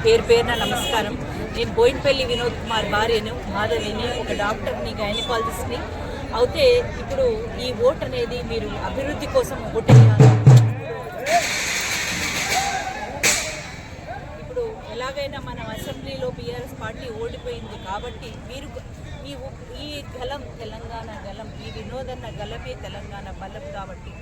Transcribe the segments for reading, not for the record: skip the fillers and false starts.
పేరు పేరున నమస్కారం. నేను బోయినపల్లి వినోద్ కుమార్ భార్యను, మాధవిని, ఒక డాక్టర్ని, గైనకాలజిస్ట్ని. అయితే ఇప్పుడు ఈ ఓట్ అనేది మీరు అభివృద్ధి కోసం ఓటేయాలి. ఇప్పుడు ఎలాగైనా మన అసెంబ్లీలో బీఆర్ఎస్ పార్టీ ఓడిపోయింది కాబట్టి మీరు ఈ గలం తెలంగాణ గలం, ఈ వినోదన్న గలమే తెలంగాణ బలం కాబట్టి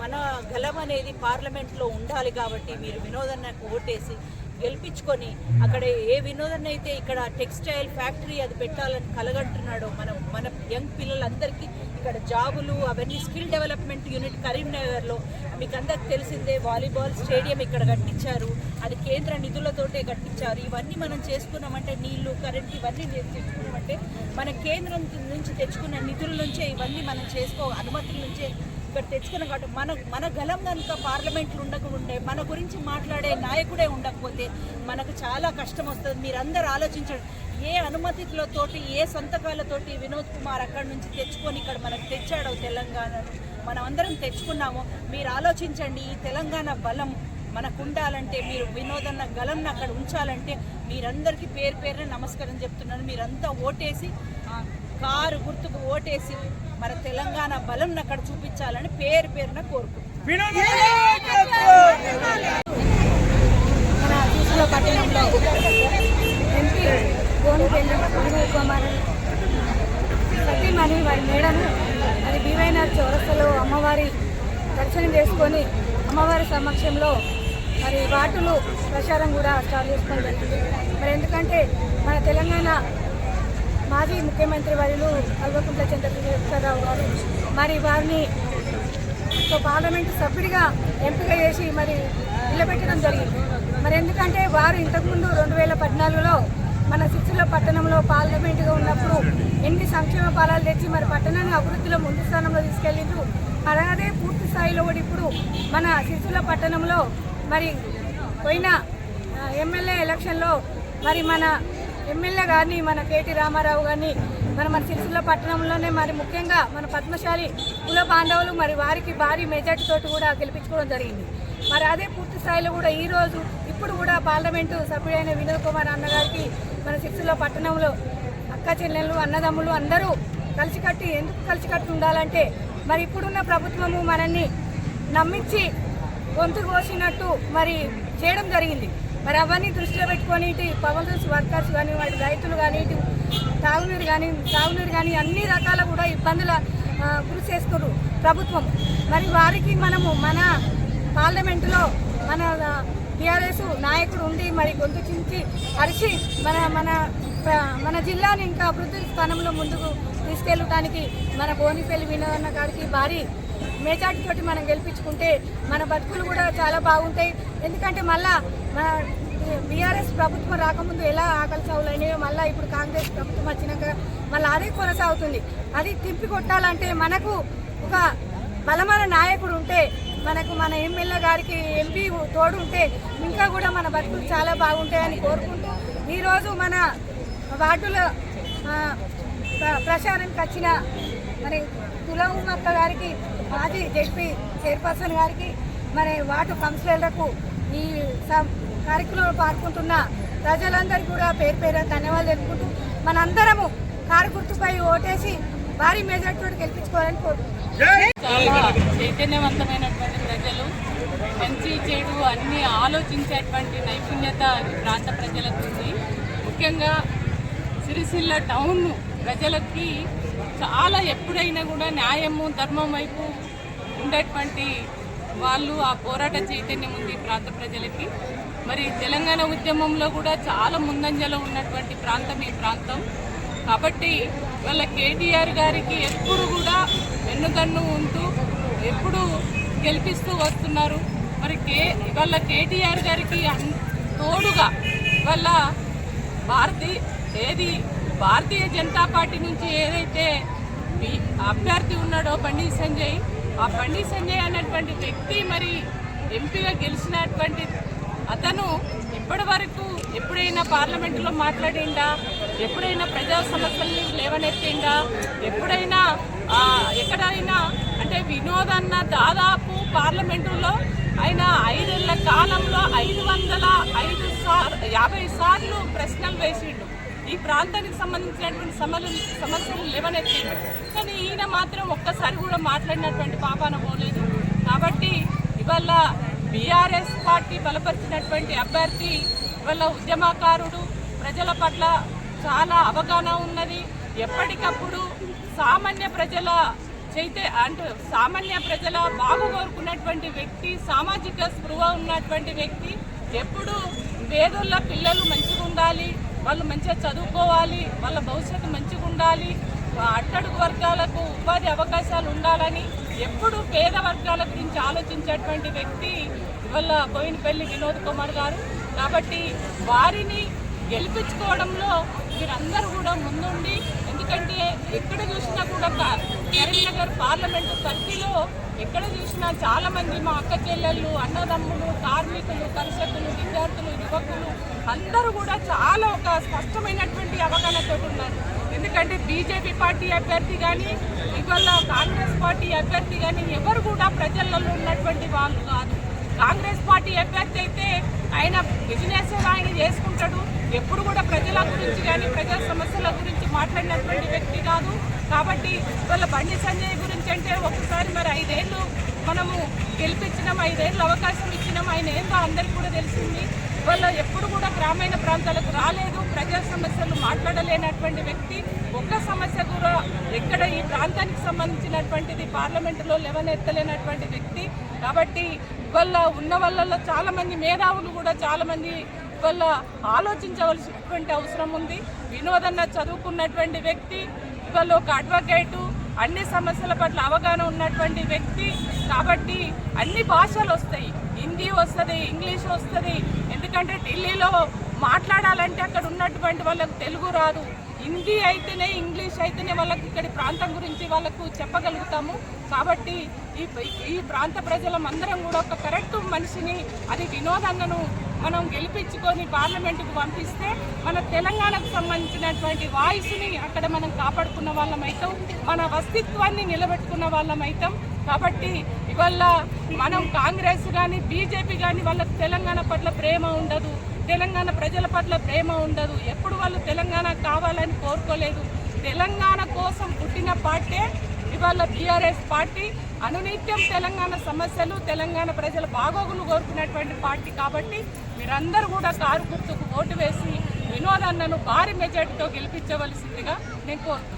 మన గలం అనేది పార్లమెంట్లో ఉండాలి. కాబట్టి మీరు వినోదన్నకు ఓటేసి గెలిపించుకొని అక్కడ ఏ వినోదన్న అయితే ఇక్కడ టెక్స్టైల్ ఫ్యాక్టరీ అది పెట్టాలని కలగంటున్నాడో మన యంగ్ పిల్లలందరికీ ఇక్కడ జాబులు అవన్నీ స్కిల్ డెవలప్మెంట్ యూనిట్ కరీంనగర్లో మీకు అందరికి తెలిసిందే. వాలీబాల్ స్టేడియం ఇక్కడ కట్టించారు, అది కేంద్ర నిధులతోటే కట్టించారు. ఇవన్నీ మనం చేసుకున్నామంటే నీళ్లు కరెంట్ ఇవన్నీ తెచ్చుకున్నామంటే మన కేంద్రం నుంచి తెచ్చుకున్న నిధుల నుంచే ఇవన్నీ మనం అనుమతుల నుంచే ఇక్కడ తెచ్చుకున్నాం. కాబట్టి మన గలం కనుక పార్లమెంట్లు ఉండకుండే, మన గురించి మాట్లాడే నాయకుడే ఉండకపోతే మనకు చాలా కష్టం వస్తుంది. మీరందరూ ఆలోచించండి. ఏ అనుమతులతోటి ఏ సంతకాలతోటి వినోద్ కుమార్ అక్కడి నుంచి తెచ్చుకొని ఇక్కడ మనకు తెచ్చాడో తెలంగాణను మనం అందరం తెచ్చుకున్నాము. మీరు ఆలోచించండి. ఈ తెలంగాణ బలం మనకు ఉండాలంటే మీరు వినోదన్న గలంను అక్కడ ఉంచాలంటే మీరందరికీ పేరు పేరున నమస్కారం చెప్తున్నాను. మీరంతా ఓటేసి కారు గుర్తుకు ఓటేసి మన తెలంగాణ బలం అక్కడ చూపించాలని పేరు పేరున కోరుకుంటున్నాను. మన చూసుల పట్టణంలో ఎంపీ బోయినపల్లి వినోద్ కుమార్ సతీమణి వారి మేడను అది బీవైనార్ చౌరస్తలో అమ్మవారి దర్శనం చేసుకొని అమ్మవారి సమక్షంలో మరి వాటులు ప్రచారం కూడా స్టార్ట్ చేసుకోవడం జరిగింది. మరి ఎందుకంటే మన తెలంగాణ మాజీ ముఖ్యమంత్రి వర్యులు కల్వకుంట్ల చంద్రశేఖరరావు గారు మరి వారిని పార్లమెంటు సభ్యుడిగా ఎంపిక చేసి మరి నిలబెట్టడం జరిగింది. మరి ఎందుకంటే వారు ఇంతకుముందు 2014లో మన సిరిసిల్ల పట్టణంలో పార్లమెంటుగా ఉన్నప్పుడు ఎన్ని సంక్షేమ ఫలాలు తెచ్చి మరి పట్టణాన్ని అభివృద్ధిలో ముందు స్థానంలో తీసుకెళ్ళిండ్రు. మరి అదే పూర్తి స్థాయిలో కూడా ఇప్పుడు మన సిరిసిల్ల పట్టణంలో మరి పోయిన ఎమ్మెల్యే ఎలక్షన్లో మరి మన ఎమ్మెల్యే గారిని మన కేటీ రామారావు గారిని మన సిరిసిల్ల పట్టణంలోనే మరి ముఖ్యంగా మన పద్మశాలి కుల బాంధవులు మరి వారికి భారీ మెజార్టీతోటి కూడా గెలిపించుకోవడం జరిగింది. మరి అదే పూర్తి స్థాయిలో కూడా ఈరోజు ఇప్పుడు కూడా పార్లమెంటు సభ్యుడైన వినోద్ కుమార్ అన్నగారికి మన సిరిసిల్ల పట్టణంలో అక్క చెల్లెళ్ళు అన్నదమ్ములు అందరూ ఎందుకు కలిసికట్టు ఉండాలంటే మరి ఇప్పుడున్న ప్రభుత్వము మనల్ని నమ్మించి గొంతు కోసినట్టు మరి చేయడం జరిగింది. మరి అవన్నీ దృష్టిలో పెట్టుకొని ఇటు పవర్ వర్కర్స్ కానీ వాటి రైతులు కానీ ఇటు తాగునీరు కానీ అన్ని రకాల కూడా ఇబ్బందుల గురి చేస్తున్నారు ప్రభుత్వం. మరి వారికి మనము మన పార్లమెంటులో మన టీఆర్ఎస్ నాయకుడు ఉండి మరి గొంతు చించి అరిచి మన జిల్లాని ఇంకా అభివృద్ధి స్థానంలో ముందుకు తీసుకెళ్ళడానికి మన బోయినపల్లి వినోదన్న గారికి భారీ మెజార్టీతోటి మనం గెలిపించుకుంటే మన బతుకులు కూడా చాలా బాగుంటాయి. ఎందుకంటే మళ్ళా మన బీఆర్ఎస్ ప్రభుత్వం రాకముందు ఎలా ఆకలి సాగులు అయినాయో మళ్ళీ ఇప్పుడు కాంగ్రెస్ ప్రభుత్వం వచ్చినాక మళ్ళీ అదే కొనసాగుతుంది. అది తిప్పి కొట్టాలంటే మనకు ఒక బలమైన నాయకుడు ఉంటే మనకు మన ఎమ్మెల్యే గారికి ఎంపీ తోడు ఉంటే ఇంకా కూడా మన బతుకులు చాలా బాగుంటాయని కోరుకుంటూ ఈరోజు మన వార్డుల ప్రచారానికి వచ్చిన మరి తులమక్క గారికి, మాజీ జెడ్పీ చైర్పర్సన్ గారికి, మరి వార్డు కౌన్సిలర్లకు ఈ కార్యక్రమంలో పాల్గొంటున్న ప్రజలందరికీ కూడా పేరు పేరు ధన్యవాదాలు తెలుపుకుంటూ మనందరము కారు గుర్తుపై ఓటేసి భారీ మెజార్టీతో గెలిపించుకోవాలని కోరుకుంటున్నాం. చాలా చైతన్యవంతమైనటువంటి ప్రజలు, మంచి చెడు అన్ని ఆలోచించేటువంటి నైపుణ్యత ప్రాంత ప్రజలకు ఉంది. ముఖ్యంగా సిరిసిల్ల టౌన్ ప్రజలకి చాలా ఎప్పుడైనా కూడా న్యాయము ధర్మం వైపు ఉండేటువంటి వాళ్ళు ఆ పోరాట చైతన్యం ఉంది ప్రాంత ప్రజలకి. మరి తెలంగాణ ఉద్యమంలో కూడా చాలా ముందంజలో ఉన్నటువంటి ప్రాంతం ఈ ప్రాంతం. కాబట్టి వాళ్ళ కేటీఆర్ గారికి ఎప్పుడు కూడా వెన్నుదన్ను ఉంటూ ఎప్పుడు గెలిపిస్తూ వస్తున్నారు. మరి వాళ్ళ కేటీఆర్ గారికి తోడుగా వాళ్ళ భారతీయ జనతా పార్టీ నుంచి ఏదైతే అభ్యర్థి ఉన్నాడో బండి సంజయ్, ఆ బండి సంజయ్ అనేటువంటి వ్యక్తి మరి ఎంపీగా గెలిచినటువంటి అతను ఇప్పటి వరకు ఎప్పుడైనా పార్లమెంటులో మాట్లాడిండా, ఎప్పుడైనా ప్రజా సమస్యల్ని లేవనెత్తిండా, ఎప్పుడైనా ఎక్కడైనా అంటే వినోదన్న దాదాపు పార్లమెంటులో ఆయన 5 ఏళ్ల కాలంలో 505 50 సార్లు ప్రశ్నలు వేసిండు, ఈ ప్రాంతానికి సంబంధించినటువంటి సమస్యలు లేవనెత్తిండు. కానీ ఈయన మాత్రం ఒక్కసారి కూడా మాట్లాడినటువంటి పాపాన పోలేదు. కాబట్టి ఇవాళ బీఆర్ఎస్ పార్టీ బలపరిచినటువంటి అభ్యర్థి ఇవాళ ఉద్యమకారుడు, ప్రజల పట్ల చాలా అవగాహన ఉన్నది. ఎప్పటికప్పుడు సామాన్య ప్రజల బాగు కోరుకున్నటువంటి వ్యక్తి, సామాజిక స్పృహ ఉన్నటువంటి వ్యక్తి. ఎప్పుడు పేదోళ్ళ పిల్లలు మంచిగా ఉండాలి, వాళ్ళు మంచిగా చదువుకోవాలి, వాళ్ళ భవిష్యత్తు మంచిగా ఉండాలి, అట్టడుగు వర్గాలకు ఉపాధి అవకాశాలు ఉండాలని ఎప్పుడు పేద వర్గాల గురించి ఆలోచించేటువంటి వ్యక్తి ఇవాళ బోయినపల్లి వినోద్ కుమార్ గారు. కాబట్టి వారిని గెలిపించుకోవడంలో మీరందరూ కూడా ముందుండి, ఎందుకంటే ఎక్కడ చూసినా కూడా కరీంనగర్ పార్లమెంటు పరిధిలో ఎక్కడ చూసినా చాలామంది మా అక్క చెల్లెళ్ళు, అన్నదమ్ములు, కార్మికులు, కర్షకులు, విద్యార్థులు, యువకులు అందరూ కూడా చాలా ఒక స్పష్టమైనటువంటి అవగాహనతో ఉన్నారు. ఎందుకంటే బీజేపీ పార్టీ అభ్యర్థి కానీ ఇవాళ కాంగ్రెస్ పార్టీ అభ్యర్థి కానీ ఎవరు కూడా ప్రజలలో ఉన్నటువంటి వాళ్ళు కాదు. కాంగ్రెస్ పార్టీ అభ్యర్థి అయితే ఆయన బిజినెస్ ఆయన చేసుకుంటాడు, ఎప్పుడు కూడా ప్రజల గురించి కానీ ప్రజల సమస్యల గురించి మాట్లాడినటువంటి వ్యక్తి కాదు. కాబట్టి ఇవాళ బండి సంజయ్ గురించి అంటే ఒకసారి మరి 5 ఏళ్ళు మనము గెలిపించినాం, 5 ఏళ్ళు అవకాశం ఇచ్చినాం, ఆయన ఏందో అందరికీ కూడా తెలిసింది. ఇవాళ ఎప్పుడు కూడా గ్రామీణ ప్రాంతాలకు రాలేదు, ప్రజా సమస్యలు మాట్లాడలేనటువంటి వ్యక్తి. ఒక్క సమస్య కూడా ఎక్కడ ఈ ప్రాంతానికి సంబంధించినటువంటిది పార్లమెంటులో లేవనెత్తలేనటువంటి వ్యక్తి. కాబట్టి ఇవాళ ఉన్న వాళ్ళలో చాలామంది మేధావులు కూడా చాలామంది ఇవాళ ఆలోచించవలసినటువంటి అవసరం ఉంది. వినోదన్న చదువుకున్నటువంటి వ్యక్తి, ఇవాళ ఒక అడ్వకేటు, అన్ని సమస్యల పట్ల అవగాహన ఉన్నటువంటి వ్యక్తి. కాబట్టి అన్ని భాషలు వస్తాయి, హిందీ వస్తుంది, ఇంగ్లీష్ వస్తుంది. ఎందుకంటే ఢిల్లీలో మాట్లాడాలంటే అక్కడ ఉన్నటువంటి వాళ్ళకు తెలుగు రాదు, హిందీ అయితేనే ఇంగ్లీష్ అయితేనే వాళ్ళకి ఇక్కడి ప్రాంతం గురించి వాళ్ళకు చెప్పగలుగుతాము. కాబట్టి ఈ ప్రాంత ప్రజలందరం కూడా ఒక కరెక్ట్ మనిషిని, అది వినోదన్నను మనం గెలిపించుకొని పార్లమెంటుకు పంపిస్తే మన తెలంగాణకు సంబంధించినటువంటి వాయిస్ని అక్కడ మనం కాపాడుకున్న వాళ్ళమైతాం, మన అస్తిత్వాన్ని నిలబెట్టుకున్న వాళ్ళమైతాం. కాబట్టి ఇవాళ మనం కాంగ్రెస్ కానీ బీజేపీ కానీ వాళ్ళకి తెలంగాణ పట్ల ప్రేమ ఉండదు, తెలంగాణ ప్రజల పట్ల ప్రేమ ఉండదు. ఎప్పుడు వాళ్ళు తెలంగాణ కావాలని కోరుకోలేదు. తెలంగాణ కోసం పుట్టిన పార్టీ ఇవాళ బీఆర్ఎస్ పార్టీ. అనునిత్యం తెలంగాణ సమస్యలు, తెలంగాణ ప్రజల బాగోగులు కోరుకున్నటువంటి పార్టీ. కాబట్టి మీరందరూ కూడా కారు గుర్తుకు ఓటు వేసి వినోదన్నను భారీ మెజార్టీతో గెలిపించవలసిందిగా నేను కోరుతున్నాను.